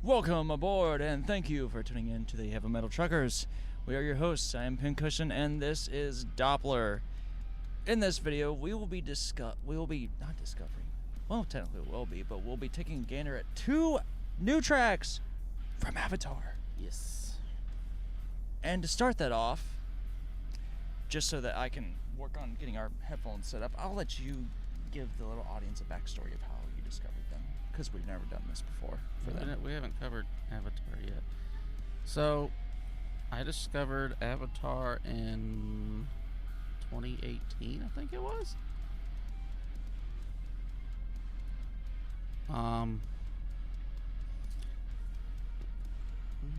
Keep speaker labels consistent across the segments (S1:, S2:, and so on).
S1: Welcome aboard, and thank you for tuning in to the Heavy Metal Truckers. We are your hosts. I am Pincushion, and this is Doppler. In this video, we will be not discovering. Well, technically, we will be, but we'll be taking a gander at 2 new tracks from Avatar.
S2: Yes.
S1: And to start that off, just so that I can work on getting our headphones set up, I'll let you give the little audience a backstory of how you discovered them, because we've never done this before for them.
S2: We haven't covered Avatar yet. So, I discovered Avatar in 2018, I think it was.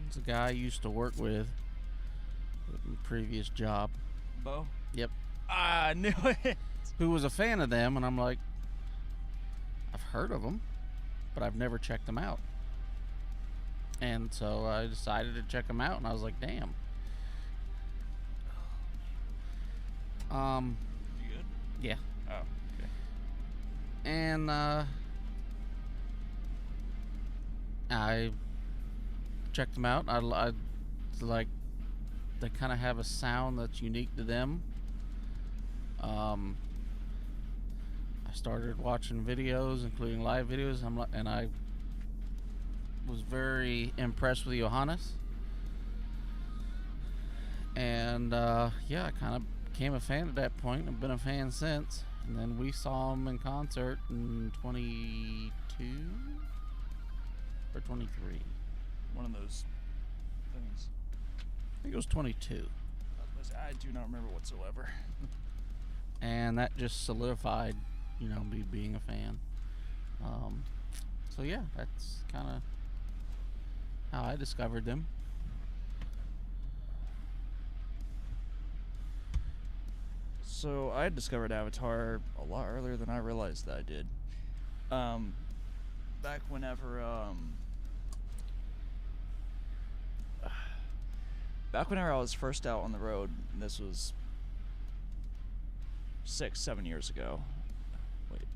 S2: It's a guy I used to work with in a previous job.
S1: Bo?
S2: Yep.
S1: I knew it!
S2: Who was a fan of them, and I'm like, I've heard of them, but I've never checked them out. And so I decided to check them out, and I was like, damn.
S1: You good?
S2: Yeah.
S1: Oh, okay.
S2: And I checked them out. I like, they kind of have a sound that's unique to them. I started watching videos, including live videos. And I was very impressed with Johannes. And yeah, I kind of became a fan at that point. I've been a fan since. And then we saw him in concert in 22 or 23.
S1: One of those things.
S2: I think it was 22.
S1: I do not remember whatsoever.
S2: And that just solidified, me being a fan. So yeah, that's kind of how I discovered them.
S1: So I discovered Avatar a lot earlier than I realized that I did. Back whenever I was first out on the road, and this was 6-7 years ago. Wait.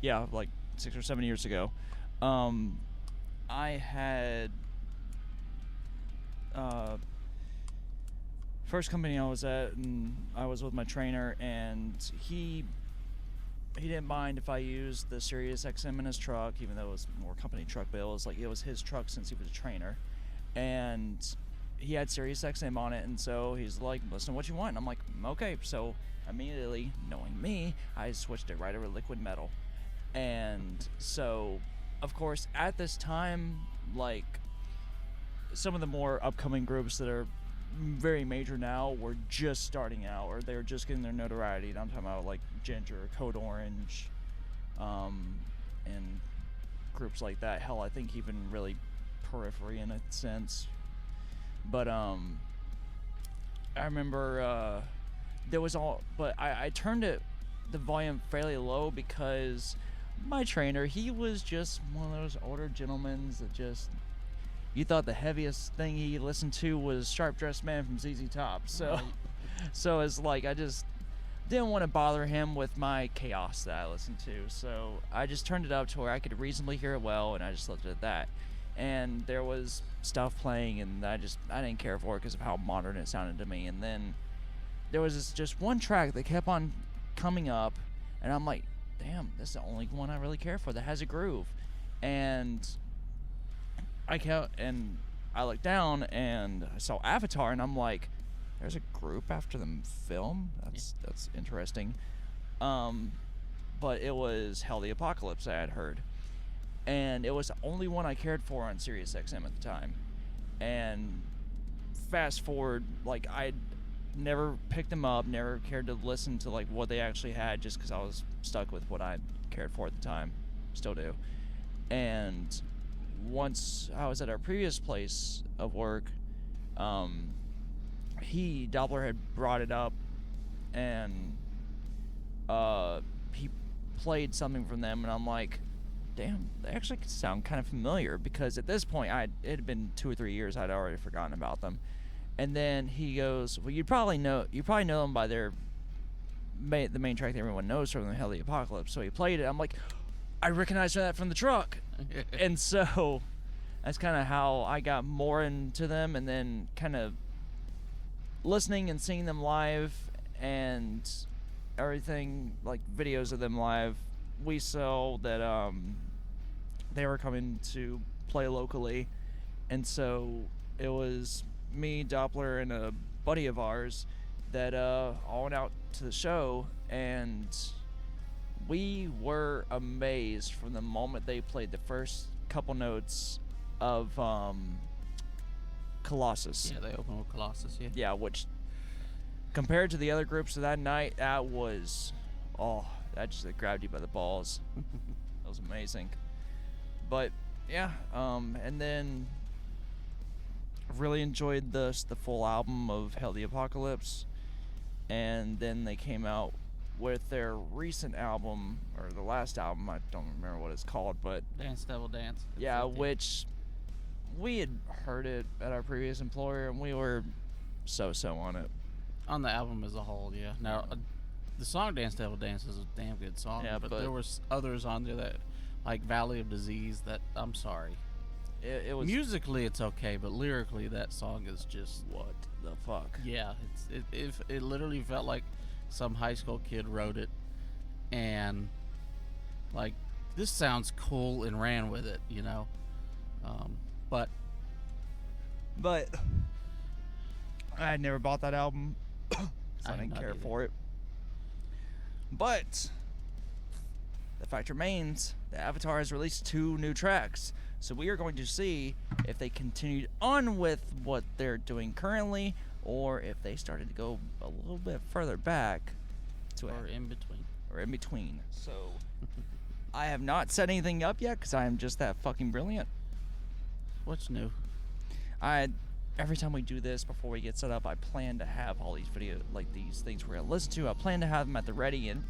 S1: Yeah, like 6 or 7 years ago. I had first company I was at, and I was with my trainer, and he didn't mind if I used the Sirius XM in his truck, even though it was more company truck, but it was his truck since he was a trainer, and he had Sirius XM on it, and so he's like, listen to what you want, and I'm like, okay. So immediately, knowing me, I switched it right over to Liquid Metal. And so, of course, at this time, like, some of the more upcoming groups that are very major now were just starting out, or they were just getting their notoriety. And I'm talking about like Ginger, Code Orange, and groups like that. Hell, I think even really Periphery in a sense. But I remember there was but I turned the volume fairly low because my trainer, he was just one of those older gentlemen that just, you thought the heaviest thing he listened to was Sharp Dressed Man from ZZ Top. So so it's like I just didn't want to bother him with my chaos that I listened to. So I just turned it up to where I could reasonably hear it well, and I just left it at that. And there was stuff playing, and I didn't care for it because of how modern it sounded to me. And then there was just one track that kept on coming up, and I'm like, damn, this is the only one I really care for that has a groove. And I looked down and I saw Avatar, and I'm like, there's a group after the film? That's interesting. But it was Hell the Apocalypse I had heard. And it was the only one I cared for on Sirius XM at the time. And fast forward, like, I'd never picked them up, never cared to listen to like what they actually had, just because I was stuck with what I cared for at the time. Still do. And once I was at our previous place of work, Doppler had brought it up, and he played something from them, and I'm like, damn, they actually sound kind of familiar, because at this point it had been 2 or 3 years I'd already forgotten about them. And then he goes, well, you probably know them by their the main track that everyone knows from the Hell the Apocalypse. So he played it. I'm like, I recognize that from the truck. And so that's kind of how I got more into them, and then kind of listening and seeing them live and everything, like videos of them live. We saw that they were coming to play locally, and so it was me, Doppler, and a buddy of ours that all went out to the show, and we were amazed from the moment they played the first couple notes of Colossus.
S2: Yeah, they opened with Colossus, yeah.
S1: Yeah, which compared to the other groups of that night, that was, that just grabbed you by the balls. That was amazing. But yeah, and then really enjoyed the full album of Hell the Apocalypse, and then they came out with their recent album, or the last album, I don't remember what it's called, but
S2: Dance Devil Dance.
S1: yeah, which we had heard it at our previous employer, and we were so on it.
S2: On the album as a whole, yeah. Now, the song Dance Devil Dance is a damn good song,
S1: Yeah,
S2: but
S1: but
S2: there was others on there that, like Valley of Disease, that, I'm sorry.
S1: It was
S2: Musically, it's okay, but lyrically, that song is just,
S1: what the fuck.
S2: yeah, it literally felt like some high school kid wrote it, and, like, this sounds cool, and ran with it, you know? But
S1: I had never bought that album because
S2: I
S1: I
S2: have
S1: didn't
S2: not
S1: care
S2: either.
S1: for it. But the fact remains that Avatar has released 2 new tracks. So we are going to see if they continued on with what they're doing currently, or if they started to go a little bit further back to
S2: or in between.
S1: or in between. So I have not set anything up yet because I am just that fucking brilliant.
S2: What's new?
S1: Every time we do this, before we get set up, I plan to have all these these things we're gonna listen to. I plan to have them at the ready, and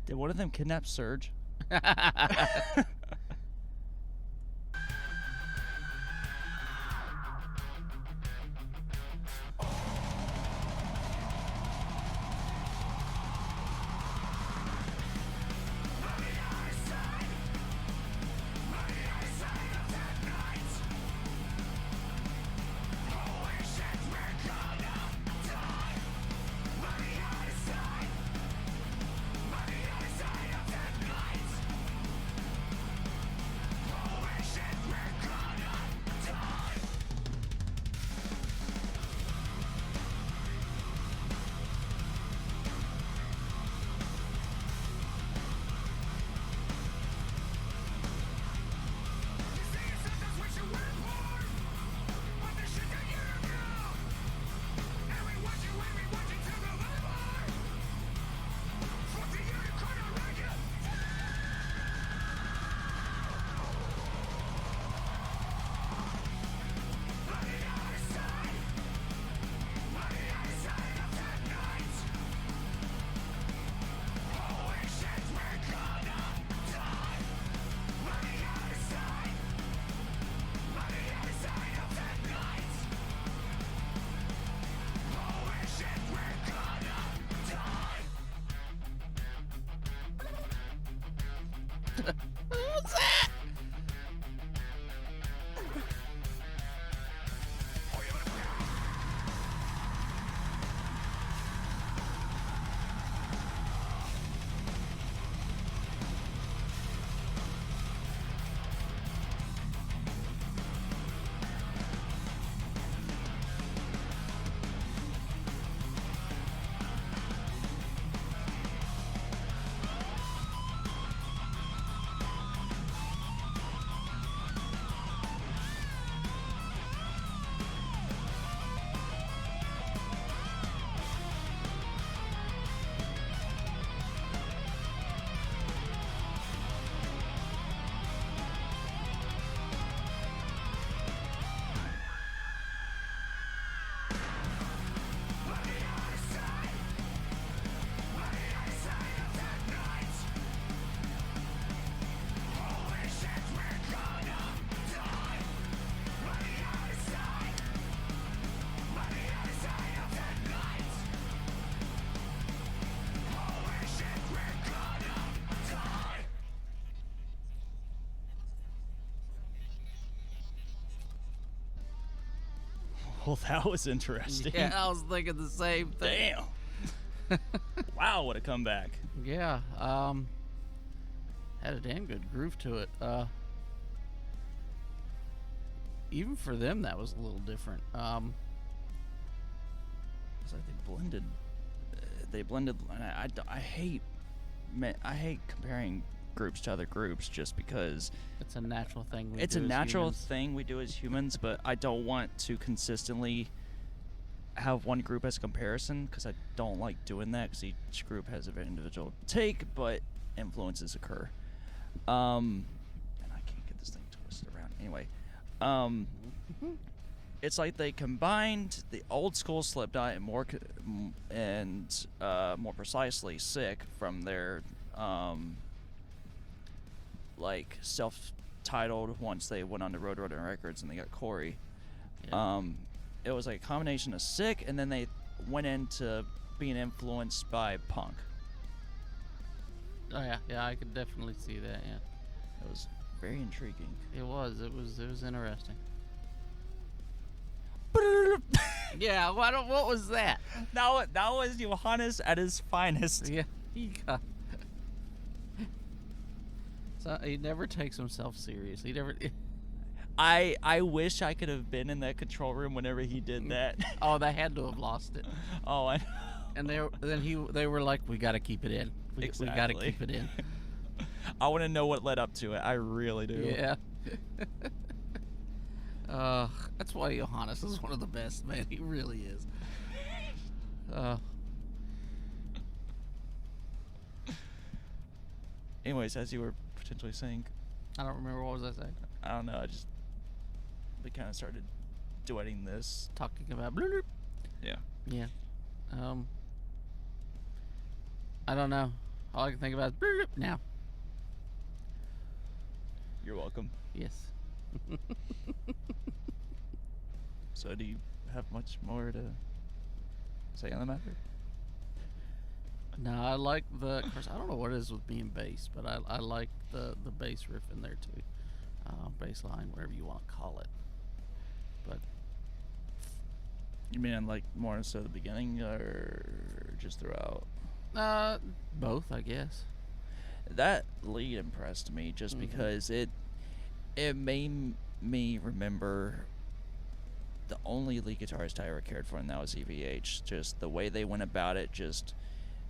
S1: did one of them kidnap Surge? Well, that was interesting.
S2: Yeah, I was thinking the same thing.
S1: Damn. Wow, what a comeback.
S2: Yeah, had a damn good groove to it. Even for them, that was a little different.
S1: It's like they blended. And I hate comparing groups to other groups just because
S2: It's a natural thing.
S1: it's a natural thing we do as humans, but I don't want to consistently have one group as a comparison because I don't like doing that because each group has an individual take, but influences occur. And I can't get this thing twisted around. Anyway, it's like they combined the old school Slipknot and more precisely Sick from their like self-titled once they went on to Roadrunner Records and they got Corey.
S2: Yeah.
S1: It was like a combination of Sick, and then they went into being influenced by punk.
S2: Oh yeah, I could definitely see that. Yeah,
S1: It was very intriguing.
S2: it was interesting. Yeah, what was that?
S1: That was Johannes at his finest.
S2: Yeah, he got. So he never takes himself serious. He never.
S1: I wish I could have been in that control room whenever he did that.
S2: Oh, they had to have lost it.
S1: Oh, I know.
S2: And they were like, we got to keep it in. We got to
S1: Exactly.
S2: keep it in.
S1: I want to know what led up to it. I really do.
S2: Yeah. That's why Johannes is one of the best, man. He really is.
S1: Anyways, as you were potentially saying,
S2: I don't remember, what was I saying?
S1: I don't know. We kind of started duetting this.
S2: Talking about bloop.
S1: Yeah.
S2: Yeah. I don't know. All I can think about is bloop now.
S1: You're welcome.
S2: Yes.
S1: So, do you have much more to say on the matter?
S2: No, I like of course, I don't know what it is with being bass, but I like the bass riff in there too. Bass line, whatever you want to call it. But
S1: You mean like more so the beginning or just throughout?
S2: both, I guess.
S1: That lead impressed me just because it made me remember the only lead guitarist I ever cared for, and that was EVH. Just the way they went about it, just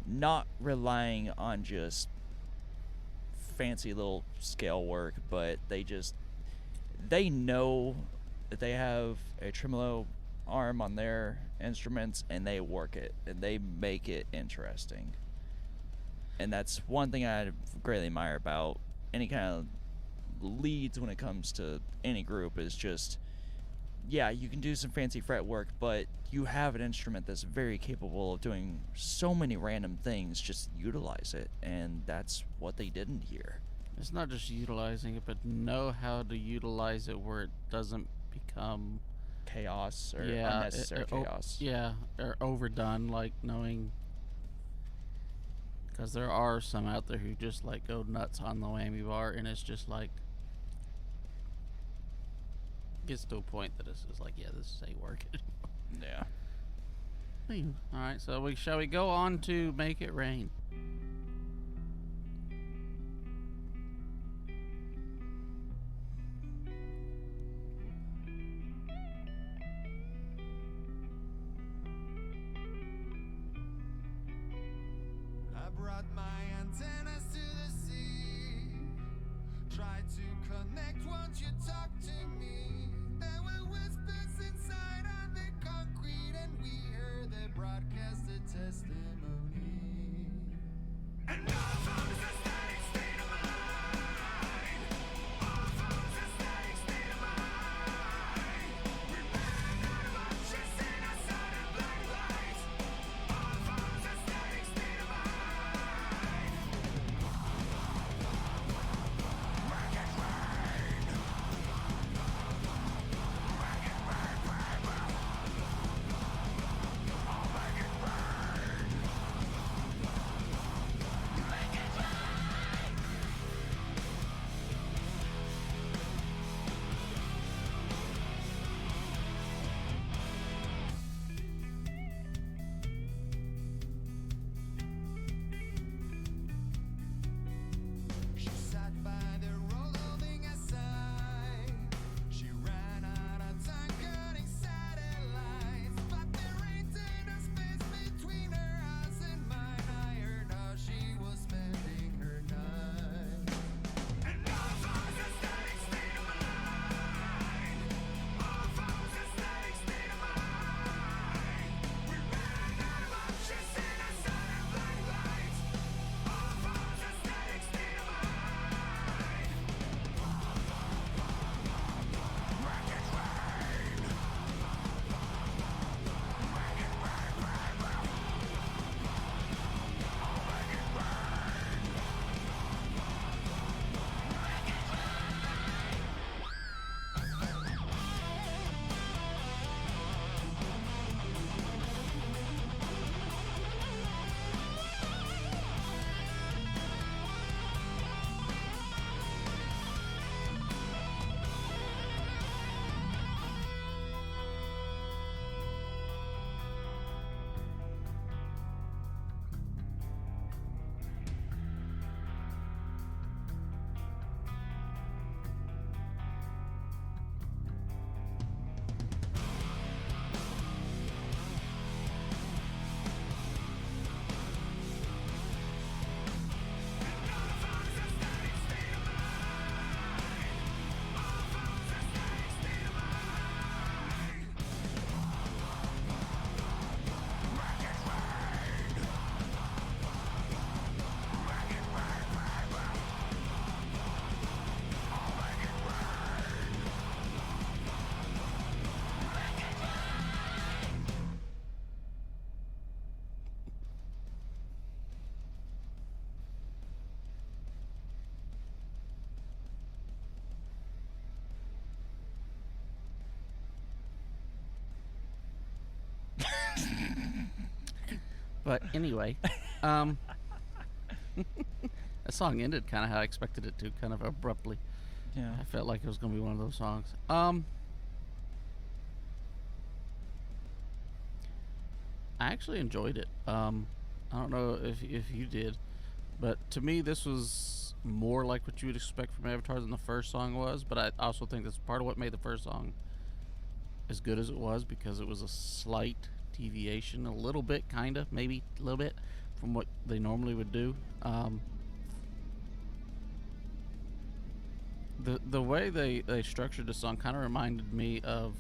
S1: not relying on just fancy little scale work, but they know that they have a tremolo arm on their instruments and they work it and they make it interesting. And that's one thing I greatly admire about any kind of leads when it comes to any group is just, yeah, you can do some fancy fret work, but you have an instrument that's very capable of doing so many random things. Just utilize it, and that's what they didn't here.
S2: It's not just utilizing it, but know how to utilize it where it doesn't become
S1: Chaos or unnecessary chaos.
S2: or overdone, like knowing, because there are some out there who just like go nuts on the whammy bar, and it's just like gets to a point that it's just like, yeah, this ain't working.
S1: Yeah.
S2: All right, so shall we go on to Make It Rain?
S3: I brought my antennas to the sea. Tried to connect, won't you talk to me? There were whispers inside on the concrete, and we heard they broadcast a testimony. And all from is a static state of mind. All from is a static state of mind. We ran out of options in a sudden black light. All from is a static state of mind. Make it rain. Make it rain, baby. I'll make it rain.
S2: But anyway, that song ended kind of how I expected it to, kind of abruptly.
S1: Yeah.
S2: I felt like it was going to be one of those songs. I actually enjoyed it. I don't know if you did, but to me this was more like what you would expect from Avatar than the first song was. But I also think that's part of what made the first song as good as it was, because it was a slight deviation, a little bit, kind of, maybe a little bit, from what they normally would do. The way they structured the song kind of reminded me of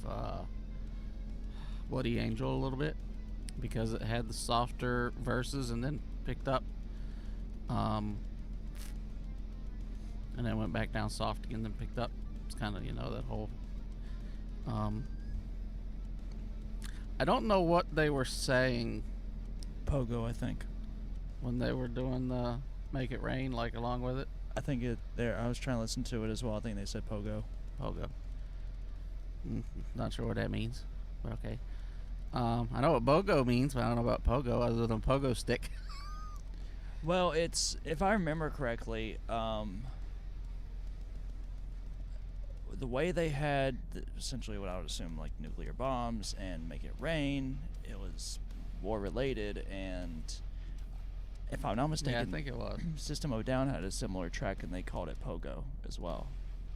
S2: Bloody Angel a little bit, because it had the softer verses and then picked up, and then went back down soft again, then picked up. It's kind of, that whole. I don't know what they were saying
S1: Pogo, I think.
S2: when they were doing the Make It Rain, like along with it.
S1: I think it there. I was trying to listen to it as well. I think they said Pogo.
S2: Pogo. Not sure what that means, but okay. I know what BOGO means, but I don't know about Pogo other than Pogo Stick.
S1: Well, it's, if I remember correctly, the way they had essentially what I would assume like nuclear bombs and Make It Rain, it was war related, and if I'm not mistaken,
S2: Yeah, I think it was.
S1: System of a Down had a similar track and they called it Pogo as well.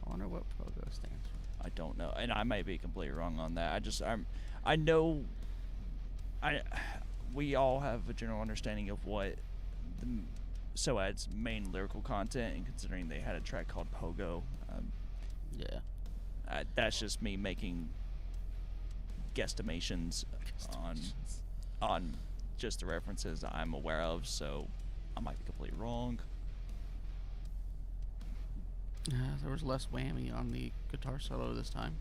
S2: I wonder what Pogo stands for.
S1: I don't know, and I might be completely wrong on that. I know, we all have a general understanding of what the SOAD's main lyrical content, and considering they had a track called Pogo,
S2: Yeah.
S1: that's just me making guesstimations on just the references I'm aware of, so I might be completely wrong.
S2: There was less whammy on the guitar solo this time,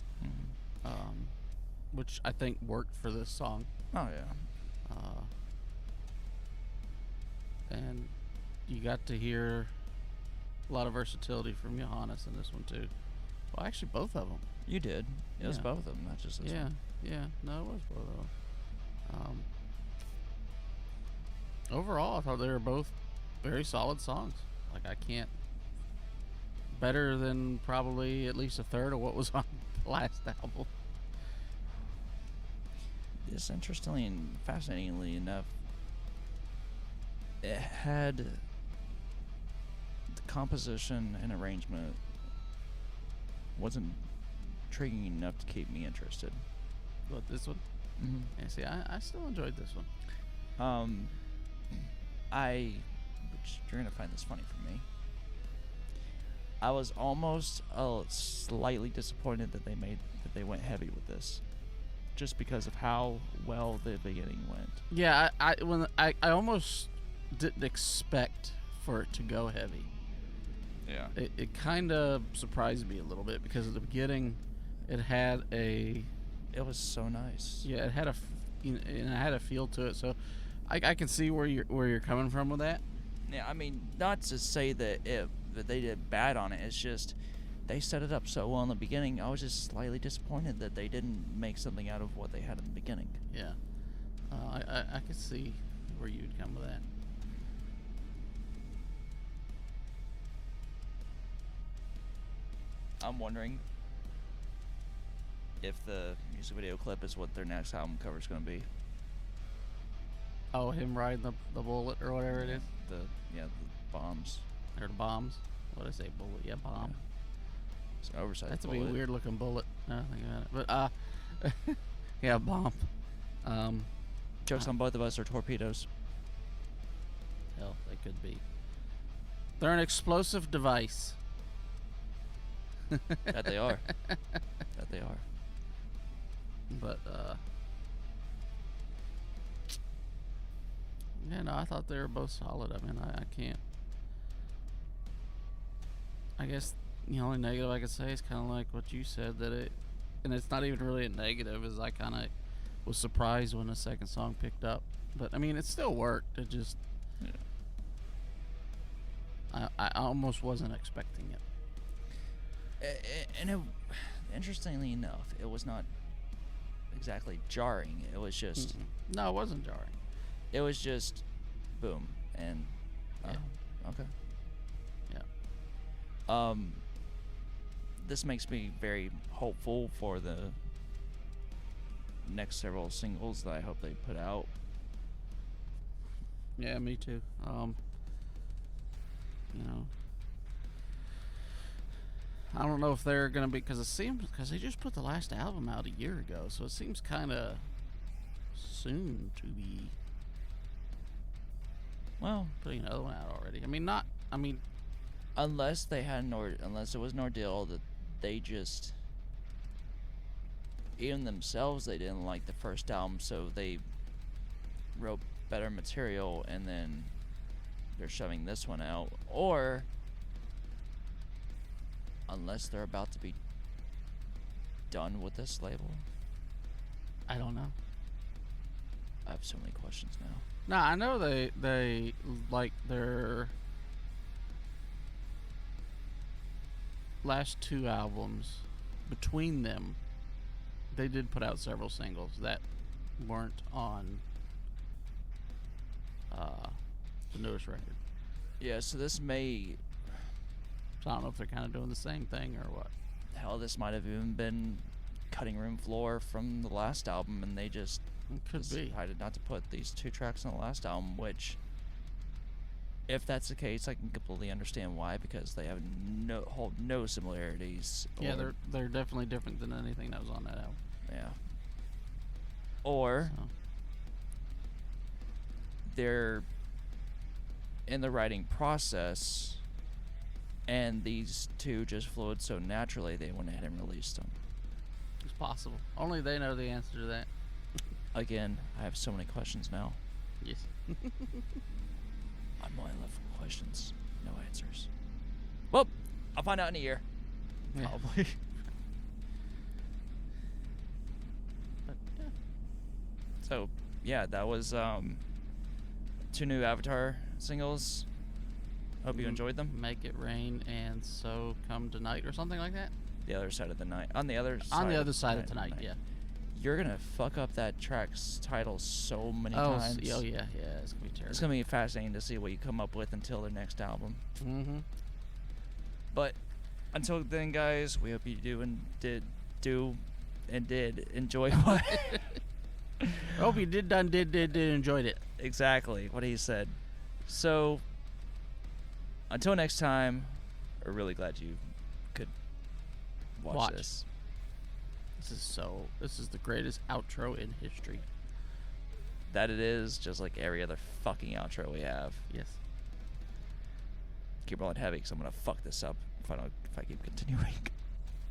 S2: which I think worked for this song.
S1: Oh yeah.
S2: And you got to hear a lot of versatility from Johannes in this one too. Well, actually, both of them.
S1: You did. It was
S2: Yeah.
S1: both of them, not just this
S2: Yeah,
S1: one.
S2: yeah. No, it was both of them. Overall, I thought they were both very solid songs. Like, I can't. Better than probably at least a third of what was on the last album.
S1: This, interestingly and fascinatingly enough, it had the composition and arrangement wasn't intriguing enough to keep me interested.
S2: But this one,
S1: Mm-hmm.
S2: yeah, see, I still enjoyed this one.
S1: Which you're gonna find this funny for me. I was almost slightly disappointed that they went heavy with this, just because of how well the beginning went.
S2: Yeah, I almost didn't expect for it to go heavy.
S1: Yeah.
S2: It kind of surprised me a little bit, because at the beginning, it had a
S1: It was so nice.
S2: yeah, it had and it had a feel to it. So I can see where you're coming from with that.
S1: Yeah, I mean, not to say that they did bad on it. It's just they set it up so well in the beginning. I was just slightly disappointed that they didn't make something out of what they had in the beginning.
S2: Yeah, I could see where you'd come with that.
S1: I'm wondering if the music video clip is what their next album cover is going to be.
S2: Oh, him riding the bullet or whatever it is,
S1: The bombs.
S2: or the bombs. What did I say? Bullet? Yeah, bomb.
S1: It's an oversized
S2: That's a
S1: bullet.
S2: big weird looking bullet. Now I think about it, but yeah, bomb.
S1: Jokes on both of us are torpedoes.
S2: Hell, they could be. They're an explosive device.
S1: That they are. That they are.
S2: But yeah, no, I thought they were both solid. I mean, I can't. I guess the only negative I could say is kind of like what you said, that it, and it's not even really a negative, is I kind of was surprised when the second song picked up. But I mean, it still worked. It just, I almost wasn't expecting it.
S1: And interestingly enough, it was not exactly jarring. It was just
S2: No, it wasn't jarring.
S1: It was just boom and
S2: Yeah.
S1: okay.
S2: Yeah.
S1: This makes me very hopeful for the next several singles that I hope they put out.
S2: Yeah, me too. You know, I don't know if they're gonna be, because they just put the last album out a year ago, so it seems kind of soon to be
S1: Well,
S2: putting another one out already. I mean,
S1: unless they had unless it was an ordeal that they just even themselves they didn't like the first album, so they wrote better material and then they're shoving this one out, or unless they're about to be done with this label.
S2: I don't know.
S1: I have so many questions now.
S2: No, I know they like their last two albums. Between them, they did put out several singles that weren't on the newest record.
S1: Yeah, so this may
S2: So I don't know if they're kind of doing the same thing or what.
S1: hell this might have even been cutting room floor from the last album and they just
S2: It could be.
S1: decided not to put these 2 tracks on the last album, which if that's the case I can completely understand why, because they have no similarities.
S2: Yeah,
S1: or-
S2: they're definitely different than anything that was on that album.
S1: yeah. Or
S2: So,
S1: they're in the writing process and these 2 just flowed so naturally they went ahead and released them.
S2: it's possible. Only they know the answer to that.
S1: Again, I have so many questions now.
S2: Yes.
S1: I'm only left with questions, no answers. Well, I'll find out in a year.
S2: Yeah.
S1: Probably.
S2: But yeah.
S1: So, yeah, that was 2 new Avatar singles. Hope you enjoyed them.
S2: Make It Rain and So Come Tonight or something like that.
S1: The other side of the night. On the other side.
S2: On the other side of tonight, yeah.
S1: You're gonna fuck up that track's title so many
S2: Oh,
S1: times.
S2: oh yeah, it's gonna be terrible.
S1: It's gonna be fascinating to see what you come up with until the next album.
S2: Mm-hmm.
S1: But until then, guys, we hope you did enjoy what
S2: Hope you did enjoyed it.
S1: exactly what he said. So until next time, we're really glad you could watch this.
S2: This is the greatest outro in history.
S1: That it is, just like every other fucking outro we have.
S2: Yes.
S1: Keep rolling heavy, because I'm gonna fuck this up if I keep continuing.